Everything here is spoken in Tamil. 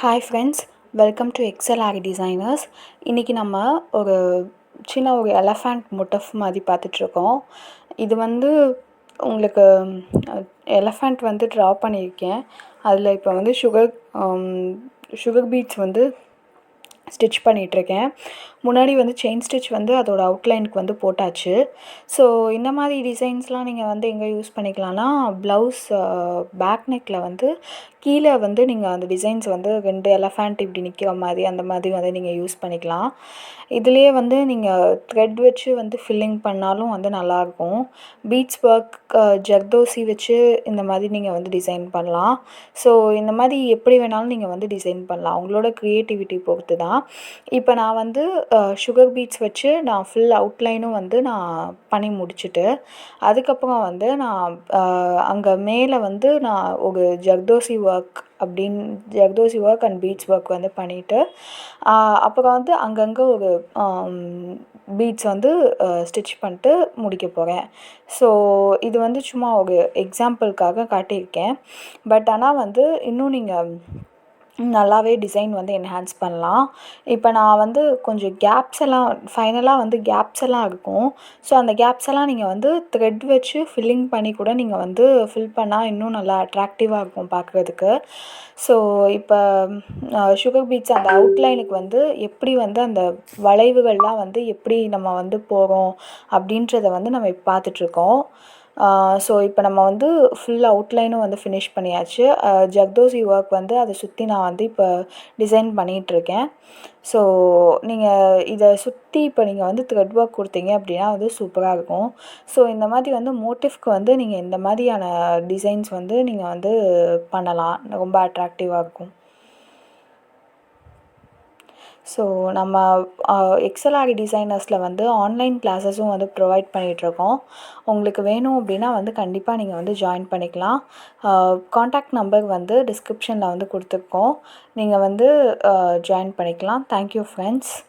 Hi friends, welcome to Aari designers. இன்றைக்கி நம்ம ஒரு சின்ன எலஃபண்ட் மோட்டிஃப் மாதிரி பார்த்துட்ருக்கோம். இது உங்களுக்கு எலஃபண்ட் ட்ரா பண்ணியிருக்கேன். அதில் இப்போ சுகர் பீட்ஸ் ஸ்டிச் பண்ணிகிட்ருக்கேன். முன்னாடி செயின் ஸ்டிச் அதோட அவுட்லைனுக்கு போட்டாச்சு. ஸோ இந்த மாதிரி டிசைன்ஸ்லாம் நீங்கள் எங்கே யூஸ் பண்ணிக்கலாம்னா, ப்ளவுஸ் பேக் நெக்கில் கீழே நீங்கள் அந்த டிசைன்ஸ் 2 எலஃபண்ட் இப்படி நிற்கிற மாதிரி அந்த மாதிரி நீங்கள் யூஸ் பண்ணிக்கலாம். இதுலேயே நீங்கள் த்ரெட் வச்சு ஃபில்லிங் பண்ணாலும் நல்லாயிருக்கும். பீட்ஸ் ஒர்க், ஜர்தோசி வச்சு இந்த மாதிரி நீங்கள் டிசைன் பண்ணலாம். ஸோ இந்த மாதிரி எப்படி வேணாலும் நீங்கள் டிசைன் பண்ணலாம். உங்களோட க்ரியேட்டிவிட்டி பொறுத்து தான். இப்போ நான் சுகர் பீட்ஸ் வச்சு நான் ஃபுல் அவுட்லைனும் நான் பண்ணி முடிச்சுட்டு, அதுக்கப்புறம் நான் அங்கே மேலே நான் ஒரு zardozi work and beads work பண்ணிவிட்டு, அப்புறம் அங்கங்கே ஒரு பீட்ஸ் ஸ்டிச் பண்ணிட்டு முடிக்க போகிறேன். ஸோ இது சும்மா ஒரு எக்ஸாம்பிளுக்காக காட்டியிருக்கேன். பட் ஆனால் இன்னும் நீங்கள் நல்லாவே டிசைன் என்ஹான்ஸ் பண்ணலாம். இப்போ நான் கொஞ்சம் கேப்ஸ் எல்லாம் ஃபைனலாக கேப்ஸ் எல்லாம் இருக்கும். ஸோ அந்த கேப்ஸ் எல்லாம் நீங்கள் த்ரெட் வச்சு ஃபில்லிங் பண்ணி கூட நீங்கள் ஃபில் பண்ணால் இன்னும் நல்லா அட்ராக்டிவாக இருக்கும் பார்க்குறதுக்கு. ஸோ இப்போ சுகர் பீட்ஸ் அந்த அவுட்லைனுக்கு எப்படி அந்த வளைவுகள்லாம் எப்படி நம்ம போகிறோம் அப்படின்றத நம்ம இப்போ பார்த்துட்ருக்கோம். ஸோ இப்போ நம்ம ஃபுல் அவுட்லைனும் ஃபினிஷ் பண்ணியாச்சு. ஜர்தோசி ஒர்க் அதை சுற்றி நான் இப்போ டிசைன் பண்ணிகிட்ருக்கேன். ஸோ நீங்கள் இதை சுற்றி இப்போ நீங்கள் த்ரெட் ஒர்க் கொடுத்தீங்க அப்படின்னா சூப்பராக இருக்கும். ஸோ இந்த மாதிரி மோட்டிஃப்க்கு நீங்கள் இந்த மாதிரியான டிசைன்ஸ் நீங்கள் பண்ணலாம். ரொம்ப அட்ராக்டிவாக இருக்கும். ஸோ நம்ம Aari டிசைனர்ஸில் ஆன்லைன் கிளாஸஸும் ப்ரொவைட் பண்ணிகிட்ருக்கோம். உங்களுக்கு வேணும் அப்படின்னா கண்டிப்பாக நீங்கள் ஜாயின் பண்ணிக்கலாம். காண்டாக்ட் நம்பர் டிஸ்கிரிப்ஷனில் கொடுத்துருக்கோம். நீங்கள் ஜாயின் பண்ணிக்கலாம். Thank you friends.